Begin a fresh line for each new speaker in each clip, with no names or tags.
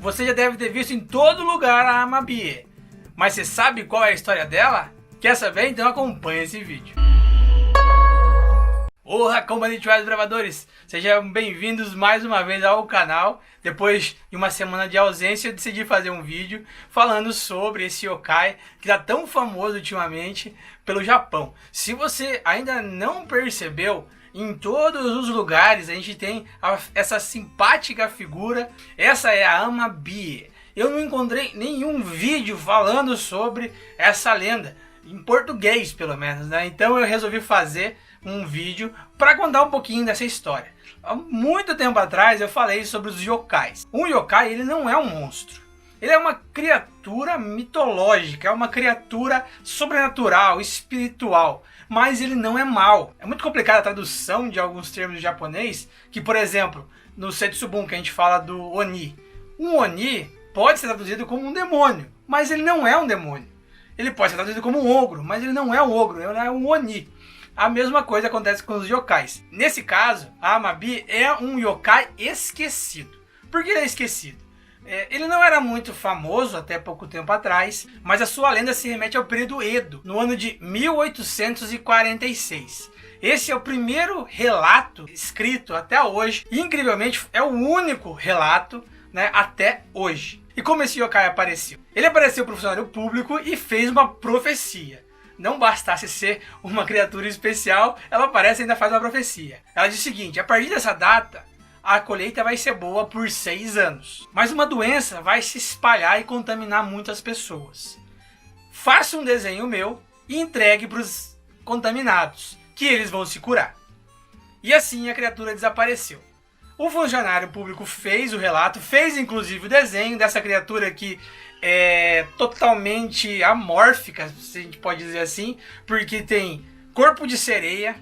Você já deve ter visto em todo lugar a Amabie. Mas você sabe qual é a história dela? Quer saber? Então acompanha esse vídeo. Olá, comunidade de bravadores! Sejam bem-vindos mais uma vez ao canal. Depois de uma semana de ausência, eu decidi fazer um vídeo falando sobre esse yokai que está tão famoso ultimamente pelo Japão. Se você ainda não percebeu, em todos os lugares a gente tem essa simpática figura. Essa é a Amabie. Eu não encontrei nenhum vídeo falando sobre essa lenda, em português pelo menos, né? Então eu resolvi fazer um vídeo para contar um pouquinho dessa história. Há muito tempo atrás eu falei sobre os yokais. Um yokai, ele não é um monstro. Ele é uma criatura mitológica, é uma criatura sobrenatural, espiritual. Mas ele não é mau. É muito complicada a tradução de alguns termos em japonês, que, por exemplo, no Setsubun, que a gente fala do Oni. Um Oni pode ser traduzido como um demônio, mas ele não é um demônio. Ele pode ser traduzido como um ogro, mas ele não é um ogro, ele é um Oni. A mesma coisa acontece com os yokais. Nesse caso, a Amabie é um yokai esquecido. Por que ele é esquecido? Ele não era muito famoso até pouco tempo atrás, mas a sua lenda se remete ao período Edo, no ano de 1846. Esse é o primeiro relato escrito até hoje, e incrivelmente é o único relato, né, até hoje. E como esse yokai apareceu? Ele apareceu para o funcionário público e fez uma profecia. Não bastasse ser uma criatura especial, ela aparece e ainda faz uma profecia. Ela diz o seguinte: a partir dessa data, a colheita vai ser boa por 6 anos. Mas uma doença vai se espalhar e contaminar muitas pessoas. Faça um desenho meu e entregue para os contaminados, que eles vão se curar. E assim a criatura desapareceu. O funcionário público fez o relato, fez inclusive o desenho dessa criatura que é totalmente amórfica, se a gente pode dizer assim, porque tem corpo de sereia,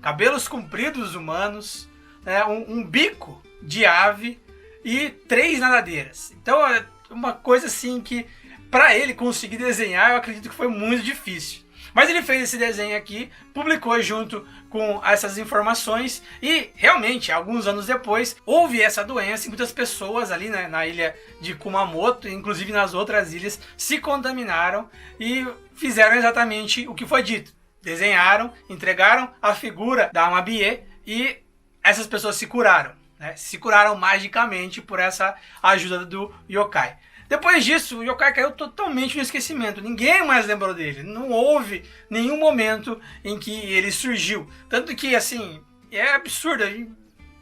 cabelos compridos humanos, né, um bico de ave e 3 nadadeiras. Então é uma coisa assim que para ele conseguir desenhar, eu acredito que foi muito difícil. Mas ele fez esse desenho aqui, publicou junto com essas informações e realmente, alguns anos depois, houve essa doença e muitas pessoas ali, né, na ilha de Kumamoto, inclusive nas outras ilhas, se contaminaram e fizeram exatamente o que foi dito. Desenharam, entregaram a figura da Amabie e essas pessoas se curaram, né? Se curaram magicamente por essa ajuda do yokai. Depois disso, o yokai caiu totalmente no esquecimento. Ninguém mais lembrou dele. Não houve nenhum momento em que ele surgiu. Tanto que, assim, é absurdo.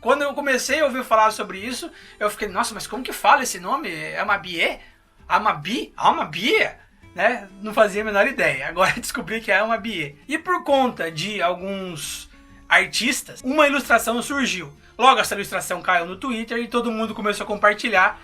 Quando eu comecei a ouvir falar sobre isso, eu fiquei, nossa, mas como que fala esse nome? É Amabie? Amabie? Amabie? Né? Não fazia a menor ideia. Agora descobri que é Amabie. E por conta de alguns artistas, uma ilustração surgiu. Logo essa ilustração caiu no Twitter e todo mundo começou a compartilhar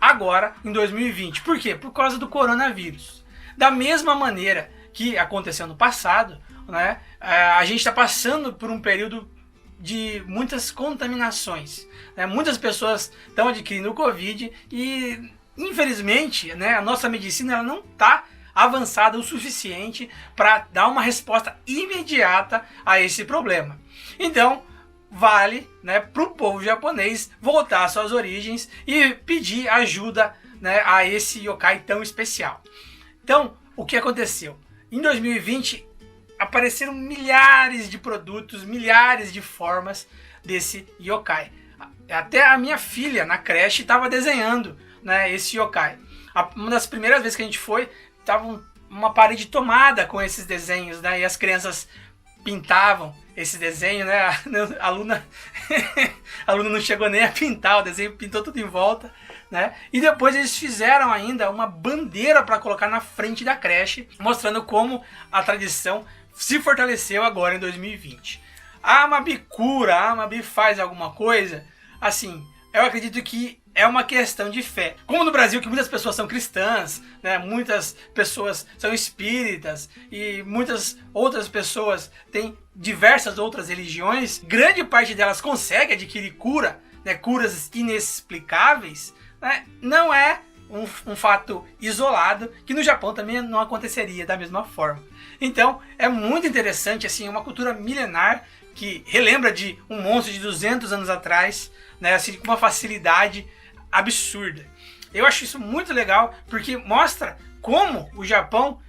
agora em 2020. Por quê? Por causa do coronavírus. Da mesma maneira que aconteceu no passado, né, a gente está passando por um período de muitas contaminações, né? Muitas pessoas estão adquirindo o Covid e infelizmente, né, a nossa medicina ela não está avançada o suficiente para dar uma resposta imediata a esse problema. Então vale, né, para o povo japonês voltar às suas origens e pedir ajuda, né, a esse yokai tão especial. Então, o que aconteceu? Em 2020, apareceram milhares de produtos, milhares de formas desse yokai. Até a minha filha, na creche, estava desenhando, né, esse yokai. Uma das primeiras vezes que a gente foi, estava uma parede tomada com esses desenhos, né, e as crianças pintavam esse desenho, né? A aluna não chegou nem a pintar o desenho, pintou tudo em volta, né? E depois eles fizeram ainda uma bandeira para colocar na frente da creche, mostrando como a tradição se fortaleceu agora em 2020. A Amabie cura, a Amabie faz alguma coisa, assim, eu acredito que é uma questão de fé. Como no Brasil, que muitas pessoas são cristãs, né? Muitas pessoas são espíritas e muitas outras pessoas têm diversas outras religiões, grande parte delas consegue adquirir cura, né? Curas inexplicáveis, né? Não é um fato isolado, que no Japão também não aconteceria da mesma forma. Então é muito interessante, assim, uma cultura milenar que relembra de um monstro de 200 anos atrás, né? Assim, com uma facilidade absurda. Eu acho isso muito legal, porque mostra como o Japão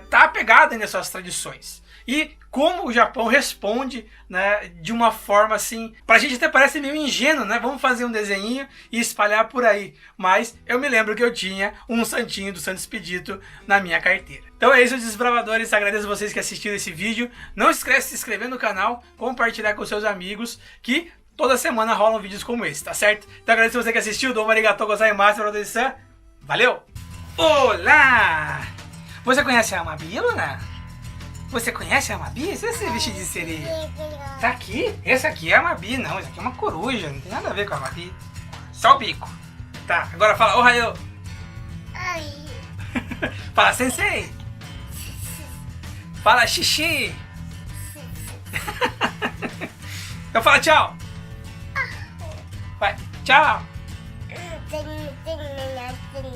tá apegado nas suas tradições. E como o Japão responde, né, de uma forma assim, pra gente até parece meio ingênuo, né? Vamos fazer um desenho e espalhar por aí. Mas eu me lembro que eu tinha um santinho do Santo Expedito na minha carteira. Então é isso, desbravadores. Agradeço vocês que assistiram esse vídeo. Não esquece de se inscrever no canal, compartilhar com seus amigos, que toda semana rolam vídeos como esse, tá certo? Então agradeço você que assistiu. Domo arigatou gozaimasu, valeu! Olá! Você conhece a Amabi, Luna? Você conhece a Amabi? Esse vestido de sereia. Tá aqui? Esse aqui é a Amabi. Não, esse aqui é uma coruja. Não tem nada a ver com a Amabi. Só o bico. Tá, agora fala Ohayou. Fala Sensei. Fala Xixi. Então fala tchau. Vai, tchau.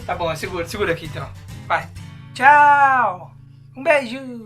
Tá bom, segura aqui então. Vai. Tchau. Um beijo.